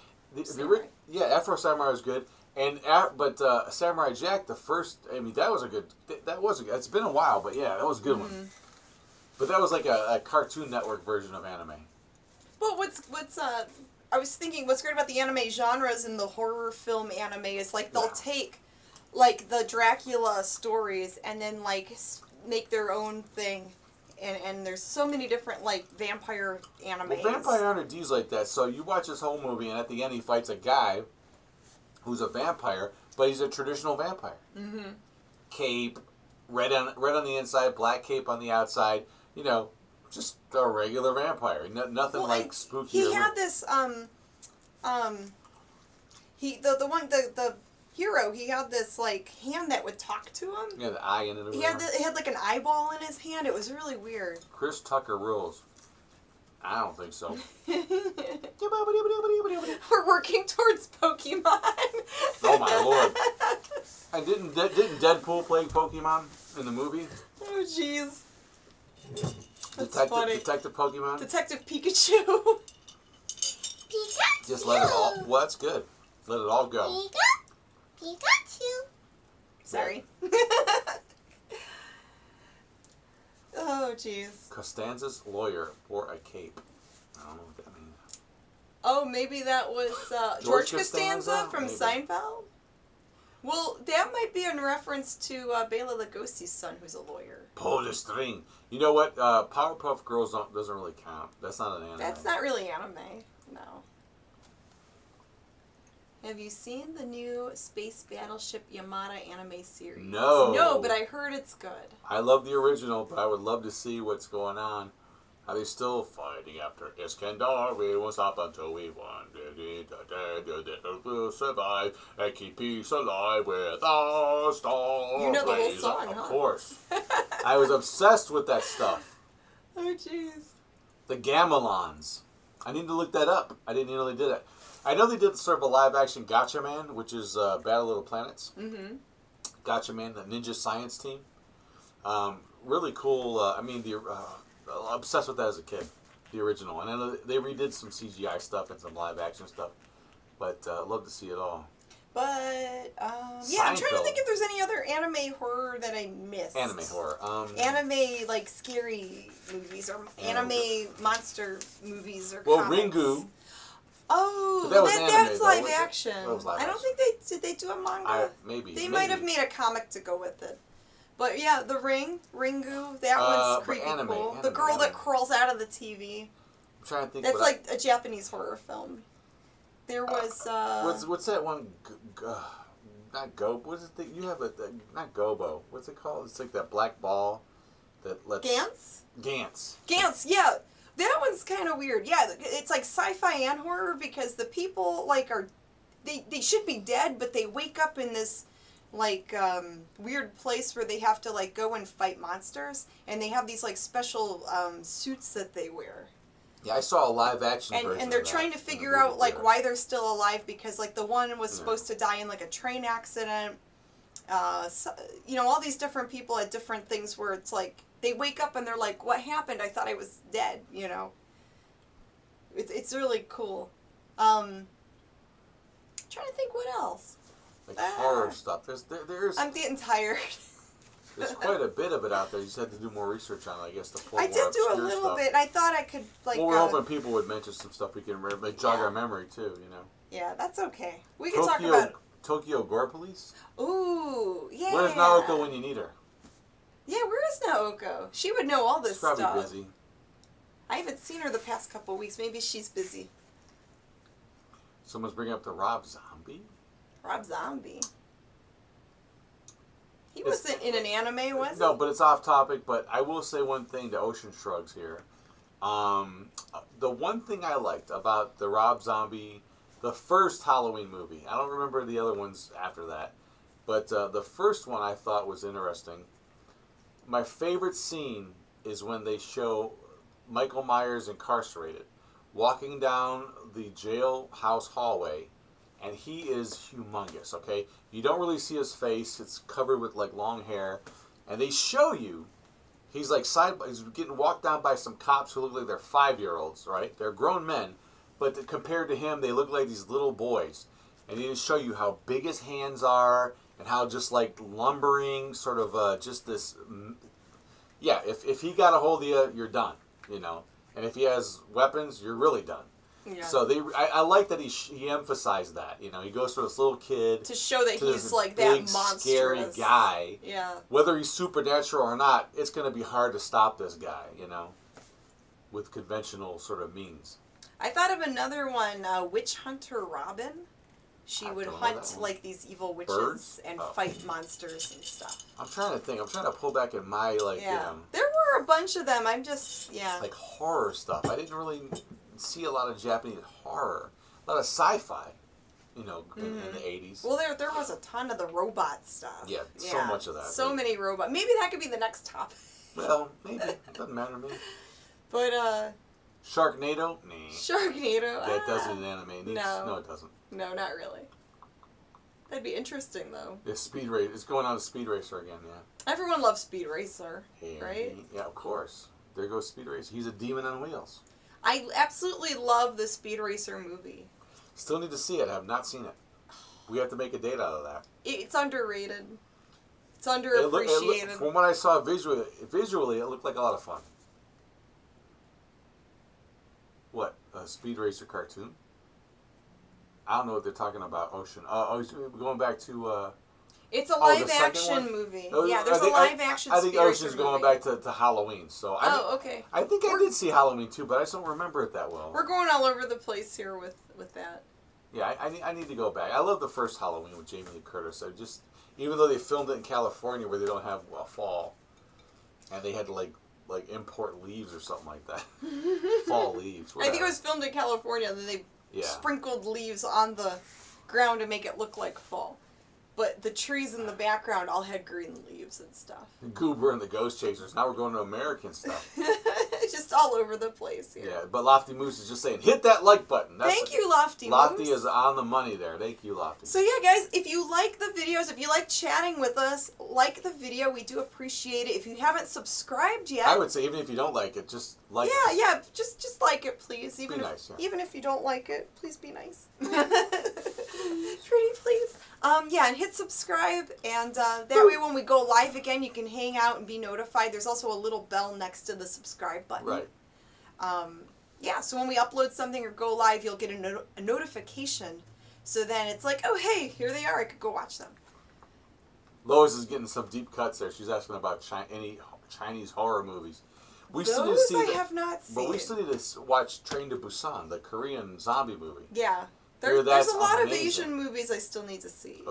Afro Samurai was good, but Samurai Jack, the first. I mean, that was a good. It's been a while, but yeah, that was a good one. But that was like a Cartoon Network version of anime. Well, I was thinking what's great about the anime genres and the horror film anime is like they'll take like the Dracula stories and then like make their own thing, and there's so many different like vampire animes. Well, Vampire Hunter D's like that. So you watch this whole movie, and at the end he fights a guy who's a vampire, but he's a traditional vampire. Mm-hmm. Cape, red on the inside, black cape on the outside. You know, just a regular vampire. Nothing like spooky. He had this the hero, he had this like hand that would talk to him. Yeah, the eye in it. He had like an eyeball in his hand. It was really weird. Chris Tucker rules. I don't think so. We're working towards Pokemon. Oh my lord! And didn't Deadpool play Pokemon in the movie? Oh jeez. Detective Pokemon. Detective Pikachu. Pikachu. Just let it all. Well, that's good. Let it all go. Pikachu. Sorry. Oh, jeez. Costanza's lawyer wore a cape. I don't know what that means. Oh, maybe that was George Costanza from Seinfeld? Well, that might be in reference to Bela Lugosi's son, who's a lawyer. Pull the string. You know what? Powerpuff Girls doesn't really count. That's not an anime. That's not really anime. No. Have you seen the new Space Battleship Yamada anime series? No. No, but I heard it's good. I love the original, but I would love to see what's going on. Are they still fighting after Iskandar? We won't stop until we won. We'll survive and keep peace alive with our stars. You know the whole song, Of huh? course. I was obsessed with that stuff. Oh, jeez. The Gamelons. I need to look that up. I didn't know they did it. I know they did sort of a live-action Gotcha Man, which is Battle of the Planets. Mm-hmm. Gotcha Man, the Ninja Science Team. Really cool. Obsessed with that as a kid, the original. And I know they redid some CGI stuff and some live-action stuff, but love to see it all. But, yeah, I'm trying to think if there's any other anime horror that I missed. Anime horror. Anime, like, scary movies, or anime monster movies, or well, comics. Ringu. Oh, that's live action. I don't think they do a manga. Maybe they might have made a comic to go with it, But yeah, the Ringu, that one's creepy cool. The girl that crawls out of the TV. I'm trying to think. That's like a Japanese horror film. There was what's that one? Not Gobo. What is it? You have not Gobo. What's it called? It's like that black ball that lets. Gantz. Gantz. Yeah, that one's kind of weird. Yeah, it's like sci-fi and horror because the people like they should be dead, but they wake up in this like weird place where they have to like go and fight monsters, and they have these like special suits that they wear. Yeah, I saw a live action version. And they're trying to figure out like why they're still alive because like the one was supposed to die in like a train accident. So, you know, all these different people had different things where it's like they wake up and they're like, "What happened? I thought I was dead." You know. It's really cool. Trying to think what else. Like horror stuff. There's. I'm getting tired. There's quite a bit of it out there. You just have to do more research on it, I guess, to pull I more did do a obscure little stuff. bit. I thought I could, like... Well, we're hoping people would mention some stuff we can jog our memory, too, you know. Yeah, that's okay. We can talk about... Tokyo Gore Police? Ooh, yeah. Where's Naoko when you need her? Yeah, where is Naoko? She would know all this stuff. She's probably busy. I haven't seen her the past couple of weeks. Maybe she's busy. Someone's bringing up the Rob Zombie? Rob Zombie? He wasn't in an anime, was he? No, but it's off topic. But I will say one thing to Ocean Shrugs here. The one thing I liked about the Rob Zombie, the first Halloween movie, I don't remember the other ones after that, but the first one I thought was interesting. My favorite scene is when they show Michael Myers incarcerated, walking down the jailhouse hallway, and he is humongous, okay? You don't really see his face. It's covered with, like, long hair. And they show you, he's, like, he's getting walked down by some cops who look like they're 5-year-olds, right? They're grown men. But compared to him, they look like these little boys. And they just show you how big his hands are and how just, like, lumbering, sort of just this... Yeah, if he got a hold of you, you're done, you know? And if he has weapons, you're really done. Yeah. So I like that he emphasized that. You know, he goes for this little kid to show that he's like big, that monstrous, scary guy. Yeah. Whether he's supernatural or not, it's going to be hard to stop this guy. You know, with conventional sort of means. I thought of another one, Witch Hunter Robin. She would hunt like these evil witches and fight monsters and stuff. I'm trying to think. I'm trying to pull back in my like. Yeah. There were a bunch of them. I'm just like horror stuff. I didn't really see a lot of Japanese horror, a lot of sci-fi, you know, in the 80s. Well, there was a ton of the robot stuff. Yeah, so much of that. So many robots. Maybe that could be the next topic. Well, maybe. It doesn't matter to me. But, Sharknado? Nah. Sharknado? That doesn't anime. No, it doesn't. No, not really. That'd be interesting, though. Yeah, Speed Racer. It's going on to Speed Racer again, yeah. Everyone loves Speed Racer, right? Yeah, of course. There goes Speed Racer. He's a demon on wheels. I absolutely love the Speed Racer movie. Still need to see it. I have not seen it. We have to make a date out of that. It's underrated. It's underappreciated. From what I saw visually, it looked like a lot of fun. What? A Speed Racer cartoon? I don't know what they're talking about. Ocean. Going back to... It's a live-action movie. Yeah, there's a live-action I think Ocean's going back to Halloween. So okay. I think I did see Halloween too, but I just don't remember it that well. We're going all over the place here with that. Yeah, I need to go back. I love the first Halloween with Jamie Lee Curtis. Even though they filmed it in California where they don't have fall, and they had to like import leaves or something like that. Fall leaves. Whatever. I think it was filmed in California, and then they sprinkled leaves on the ground to make it look like fall. But the trees in the background all had green leaves and stuff. Goober and the Ghost Chasers. Now we're going to American stuff. Just all over the place here. Yeah, but Lofty Moose is just saying, hit that like button. Thank you, Lofty Moose. Lofty is on the money there. Thank you, Lofty. So yeah, guys, if you like the videos, if you like chatting with us, like the video. We do appreciate it. If you haven't subscribed yet, I would say even if you don't like it, just like it. Yeah, just like it, please. Even be nice. Even if you don't like it, please be nice. Pretty please. And hit subscribe, and that way when we go live again, you can hang out and be notified. There's also a little bell next to the subscribe button. Right. So when we upload something or go live, you'll get a notification. So then it's like, oh, hey, here they are. I could go watch them. Lois is getting some deep cuts there. She's asking about any Chinese horror movies. We Those still need to see I have not seen. But we still need to watch Train to Busan, the Korean zombie movie. Yeah. Hear There's that's a lot of amazing. Asian movies I still need to see. A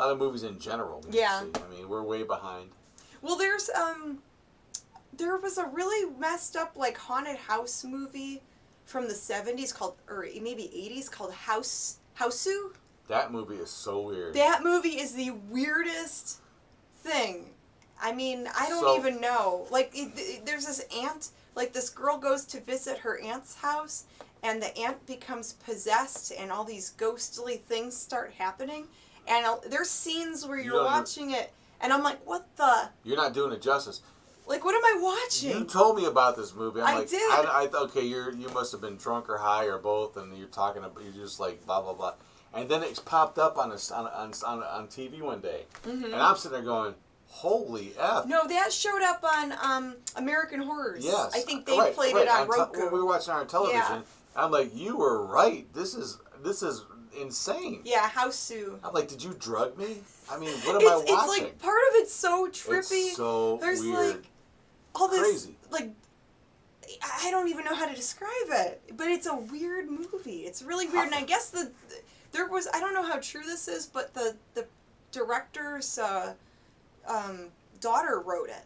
lot of movies in general. We need Yeah. to see. I mean, we're way behind. Well, there was a really messed up like haunted house movie from the 70s called, or maybe 80s, called Houseu. That movie is so weird. That movie is the weirdest thing. I mean, I don't So- even know. Like, there's this aunt, like this girl goes to visit her aunt's house, and the aunt becomes possessed, and all these ghostly things start happening. And there's scenes where You you're don't watching it, and I'm like, what the? You're not doing it justice. Like, what am I watching? You told me about this movie. I'm I like, did. Okay, you must have been drunk or high or both, and you're talking about, you're just like blah blah blah, and then it's popped up on TV one day, and I'm sitting there going, holy F. No, that showed up on American Horrors. Yes, I think they right, played right. it on Roku. When we were watching it on television, Yeah. I'm like, you were right. This is insane. Yeah, Houseu. I'm like, did you drug me? I mean, what am I watching? It's like part of it's so trippy. It's so There's weird. like all this Crazy. like I don't even know how to describe it, but it's a weird movie. It's really weird, and I guess there was, I don't know how true this is, but the director's daughter wrote it.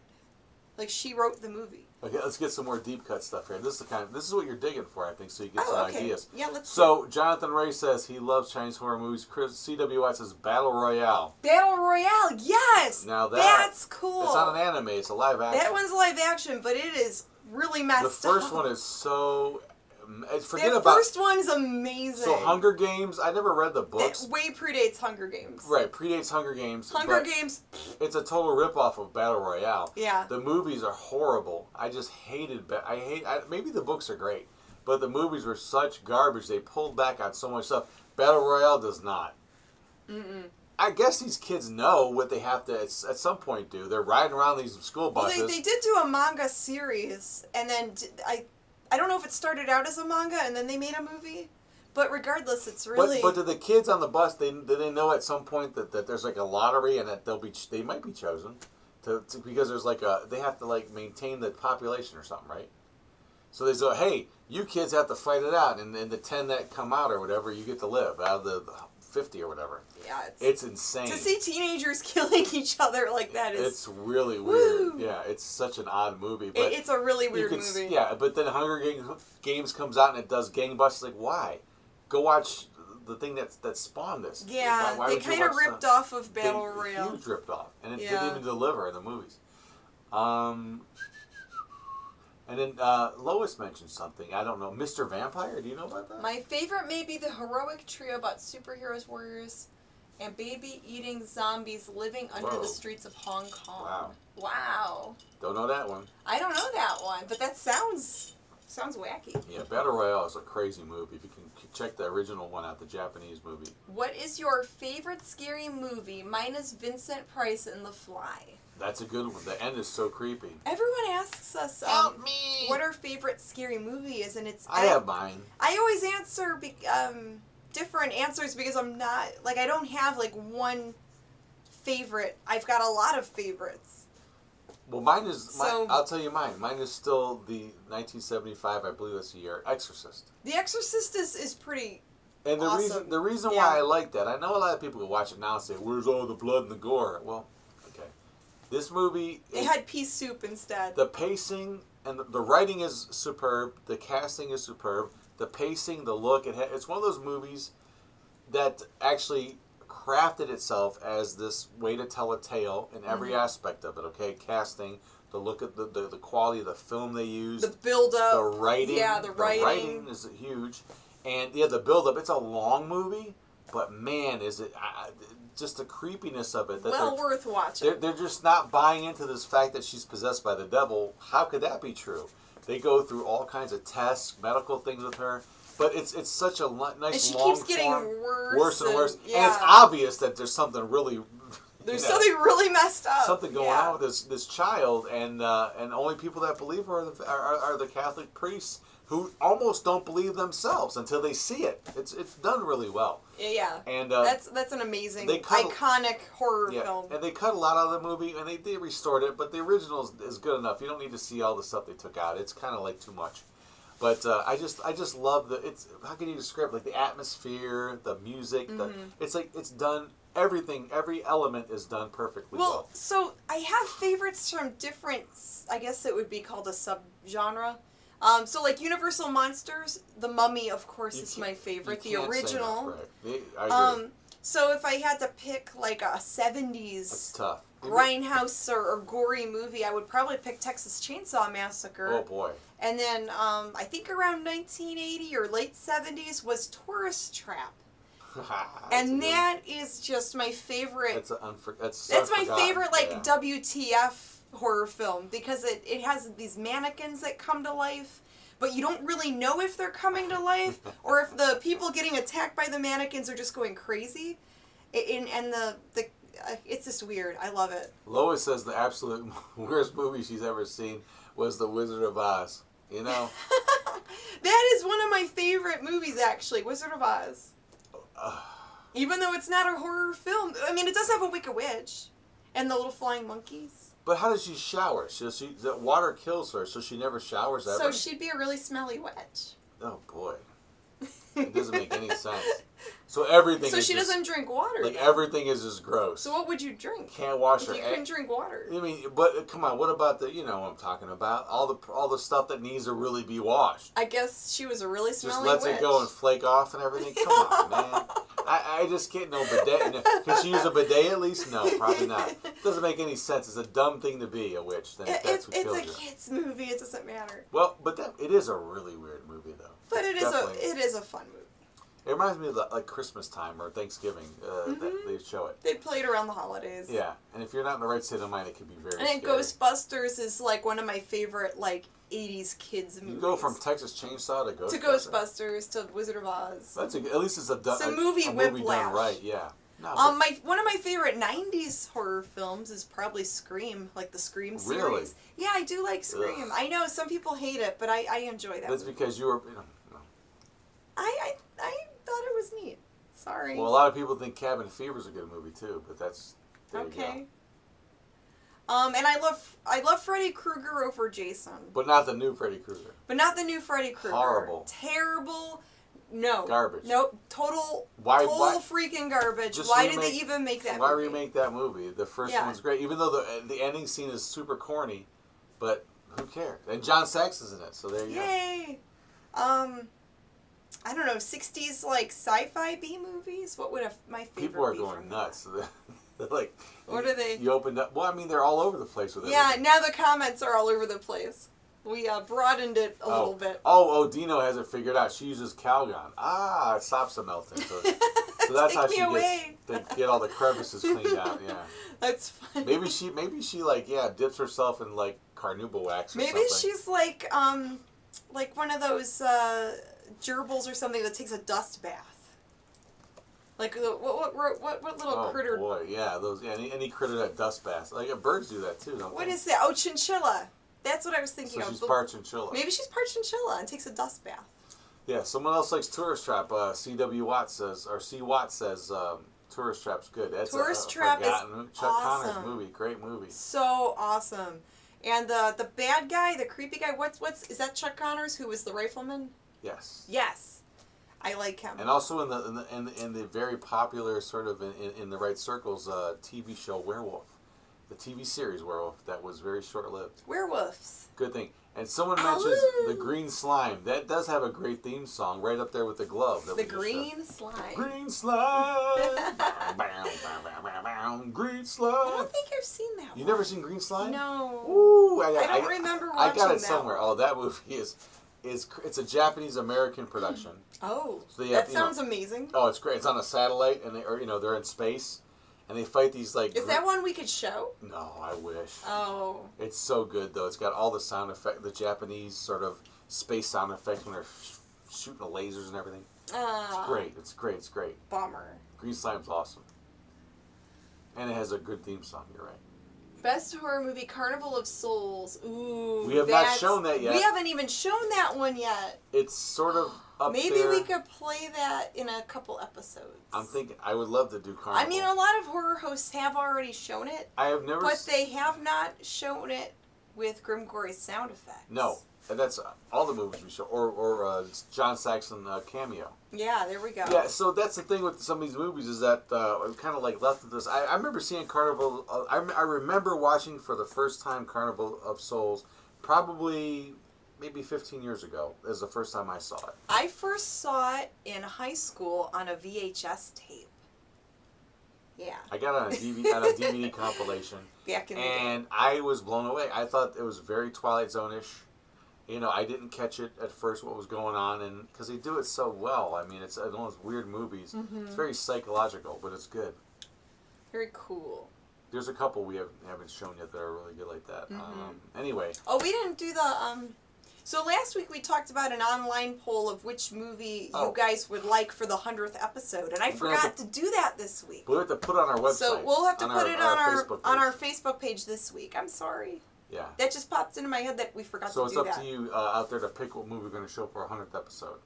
Like, she wrote the movie. Okay, let's get some more deep cut stuff here. This is what you're digging for, I think, so you get some okay. ideas. Yeah, let's. So Jonathan Ray says he loves Chinese horror movies. Chris CWI says Battle Royale. Battle Royale, yes. Now that's cool. It's not an anime; it's a live action. That one's live action, but it is really messed up. The first one is so. Forget The about. first one is amazing. So Hunger Games. I never read the books. That way predates Hunger Games. Right, predates Hunger Games. Hunger but Games. It's a total ripoff of Battle Royale. Yeah. The movies are horrible. I just hated. Maybe the books are great, but the movies were such garbage. They pulled back on so much stuff. Battle Royale does not. I guess these kids know what they have to at some point do. They're riding around these school buses. Well, they did do a manga series, and then I don't know if it started out as a manga and then they made a movie, but regardless, it's really. But do the kids on the bus, do they know at some point that there's like a lottery and that they might be chosen because there's like they have to like maintain the population or something, right? So they say, hey, you kids have to fight it out, and the 10 that come out or whatever, you get to live out of the 50 or whatever. Yeah, it's insane. To see teenagers killing each other like that is. It's really weird. Woo. Yeah, it's such an odd movie. But it's a really weird movie. Yeah, but then Hunger Games comes out and it does gangbusters. Like, why? Go watch the thing that spawned this. Yeah, why they would you kind of watch ripped off of Battle Royale. Huge ripped off, and it Yeah. didn't even deliver in the movies. And then Lois mentioned something. I don't know. Mr. Vampire? Do you know about that? My favorite may be the heroic trio about superheroes, warriors, and baby-eating zombies living under Whoa. the streets of Hong Kong. Wow. Wow. Don't know that one. I don't know that one, but that sounds wacky. Yeah, Battle Royale is a crazy movie. If you can check the original one out, the Japanese movie. What is your favorite scary movie? Mine is Vincent Price in The Fly. That's a good one. The end is so creepy. Everyone asks us Help me! what our favorite scary movie is, and it's... I have mine. I always answer different answers because I'm not... Like, I don't have, like, one favorite. I've got a lot of favorites. Well, mine is... So- I'll tell you mine. Mine is still the 1975, I believe that's the year, Exorcist. The Exorcist is pretty... And the Awesome. reason Yeah. why I like that, I know a lot of people will watch it now and say, where's all the blood and the gore? Well, okay. This movie... They had pea soup instead. The pacing and the writing is superb. The casting is superb. The pacing, the look, it's one of those movies that actually crafted itself as this way to tell a tale in every aspect of it, okay? Casting, the look at the quality of the film they used. The build-up. The writing. Yeah, the writing. The writing is huge. And, yeah, the build-up, it's a long movie, but, man, is it... just the creepiness of it. That well worth watching. They're just not buying into this fact that she's possessed by the devil. How could that be true? They go through all kinds of tests, medical things with her. But it's such a nice and she long keeps getting form, worse and worse. Yeah. And it's obvious that there's something really... There's something really messed up. Something going on with this child. And only people that believe her are the Catholic priests who almost don't believe themselves until they see it. It's done really well. Yeah. And that's an amazing, iconic horror film. And they cut a lot out of the movie, and they restored it, but the original is good enough. You don't need to see all the stuff they took out. It's kind of like too much. But I just love how can you describe it? Like the atmosphere, the music, it's done. Everything, every element is done perfectly well. So I have favorites from different, I guess it would be called a subgenre. So like Universal Monsters, The Mummy, of course, is my favorite. The original. I agree. So if I had to pick like a 70s That's tough. grindhouse or gory movie, I would probably pick Texas Chainsaw Massacre. Oh boy. And then I think around 1980 or late 70s was Tourist Trap. And that is just my favorite. That's my favorite, like, WTF horror film, because it has these mannequins that come to life, but you don't really know if they're coming to life or if the people getting attacked by the mannequins are just going crazy. And it's just weird. I love it. Lois says the absolute worst movie she's ever seen was The Wizard of Oz. You know? That is one of my favorite movies, actually, Wizard of Oz. Even though it's not a horror film. I mean, it does have a Wicked Witch and the little flying monkeys. But how does she shower? The water kills her, so she never showers ever? So she'd be a really smelly witch. Oh, boy. It doesn't make any sense. So everything So she doesn't drink water. Like, everything is just gross. So what would you drink? Can't wash her. You couldn't drink water. I mean, but come on, what about you know what I'm talking about? All the stuff that needs to really be washed. I guess she was a really smelly witch. Just lets it go and flake off and everything? Come on, man. I just can't, no bidet. Can she use a bidet at least? No, probably not. It doesn't make any sense. It's a dumb thing to be, a witch. That's what kills you. It's a kid's movie. It doesn't matter. Well, but it is a really weird movie, though. But it is a fun movie. It reminds me of like Christmas time or Thanksgiving that they show it. They play it around the holidays. Yeah, and if you're not in the right state of mind, it can be very scary. And Ghostbusters is like one of my favorite like 80s kids movies. You go from Texas Chainsaw to Ghostbusters. To Ghostbusters to Wizard of Oz. At least it's a movie whiplash. Done right, yeah. No, one of my favorite 90s horror films is probably Scream, like the Scream series. Really? Yeah, I do like Scream. Ugh. I know some people hate it, but I enjoy that. That's because you were, I thought it was neat. Sorry. Well, a lot of people think Cabin Fever is a good movie too, but that's okay. And I love Freddy Krueger over Jason. But not the new Freddy Krueger. Horrible. Terrible. No. Garbage. Nope. Total freaking garbage. Why did they even make that movie? Why remake that movie? The first one's great, even though the ending scene is super corny, but who cares? And John Saxon's in it, so there you go. Yay. I don't know, 60s like sci-fi B movies? What would my favorite People are be going from nuts. They're like, what are they? You opened up. Well, I mean, they're all over the place with it. Yeah, now the comments are all over the place. We broadened it a little bit. Oh, Dino has it figured out. She uses Calgon. It stops the melting. So that's how she get all the crevices cleaned out. Yeah. That's funny. Maybe she dips herself in like carnauba wax or something. Maybe she's like one of those gerbils or something that takes a dust bath. Like what little critter? Oh boy, yeah, any critter that dust baths. Like birds do that too, don't they? What is that? Oh, chinchilla. That's what I was thinking of. So she's part chinchilla. Maybe she's part chinchilla and takes a dust bath. Yeah, someone else likes Tourist Trap. C.W. Watt says, or C. Watt says, Tourist Trap's good. That's Tourist Trap is Chuck awesome. Connor's movie, great movie. So awesome. And the bad guy, the creepy guy, is that Chuck Connors, who was the rifleman? Yes. Yes. I like him. And also in the very popular sort of in the right circles TV show Werewolf, the TV series Werewolf that was very short lived. Werewolves. Good thing. And someone mentions the green slime. That does have a great theme song right up there with the glove. The green slime. Green slime. Green slime. I don't think I've seen that one. You never seen Green Slime? No. Ooh, I don't remember watching that. I got it somewhere. Oh, that movie it's a Japanese American production. Oh, so that sounds amazing. Oh, it's great. It's on a satellite, and they're in space, and they fight these like. Is that one we could show? No, I wish. Oh. It's so good though. It's got all the sound effect, the Japanese sort of space sound effects when they're shooting the lasers and everything. It's great. It's great. It's great. Bummer. Green Slime's awesome, and it has a good theme song. You're right. Best horror movie, Carnival of Souls. Ooh. We have not shown that yet. We haven't even shown that one yet. It's sort of up Maybe there. we could play that in a couple episodes. I'm thinking I would love to do Carnival. I mean, a lot of horror hosts have already shown it. I have never. But they have not shown it with Grimm Gorri's sound effects. No, and that's all the movies we show, or John Saxon cameo. Yeah, there we go. Yeah, so that's the thing with some of these movies is that I'm kind of like left with this. I remember seeing Carnival. I remember watching for the first time Carnival of Souls, probably maybe 15 years ago. Is the first time I saw it. I first saw it in high school on a VHS tape. Yeah. I got it on a DVD compilation. Back in the day. And I was blown away. I thought it was very Twilight Zone-ish. You know, I didn't catch it at first what was going on, and because they do it so well. I mean, it's one of those weird movies. Mm-hmm. It's very psychological, but it's good. Very cool. There's a couple we haven't shown yet that are really good like that. Mm-hmm. Anyway. Oh, we didn't do the So last week we talked about an online poll of which movie you guys would like for the 100th episode, and I forgot to do that this week. We'll have to put it on our website. So we'll have to put it on our Facebook page. Facebook page this week. I'm sorry. Yeah. That just popped into my head that we forgot to do that. So it's up to you out there to pick what movie we're going to show for our 100th episode.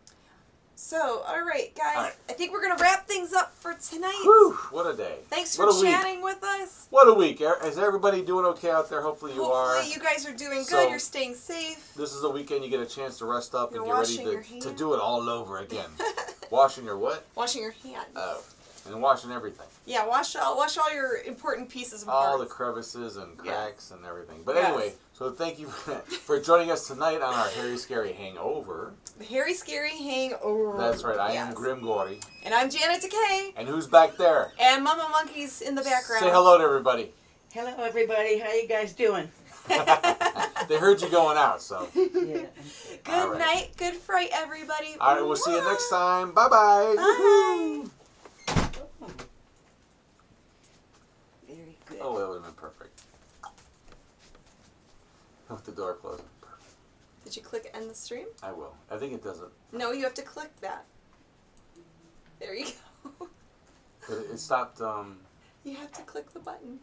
So, all right, guys. All right. I think we're going to wrap things up for tonight. Whew, what a day. Thanks for chatting with us. What a week. Is everybody doing okay out there? Hopefully you are. Hopefully you guys are doing good. So, you're staying safe. This is a weekend you get a chance to rest up You're and get ready to do it all over again. Washing your what? Washing your hands. Oh. And washing everything. Yeah, wash all your important pieces of all parts. the crevices and cracks and everything. But Yes. anyway, so thank you for joining us tonight on our Hairy Scary Hangover. The Hairy Scary Hangover. That's right. I am Grimm Gorri. And I'm Janet Decay. And who's back there? And MummyAndMonkey's in the background. Say hello to everybody. Hello, everybody. How you guys doing? They heard you going out, so. Yeah. Good night. Good fright, everybody. All right, we'll see you next time. Bye-bye. Bye. Very good. Oh, that would have been perfect. With the door closed. Perfect. Did you click end the stream? I will. I think it does it. No, you have to click that. There you go. But it stopped, You have to click the button.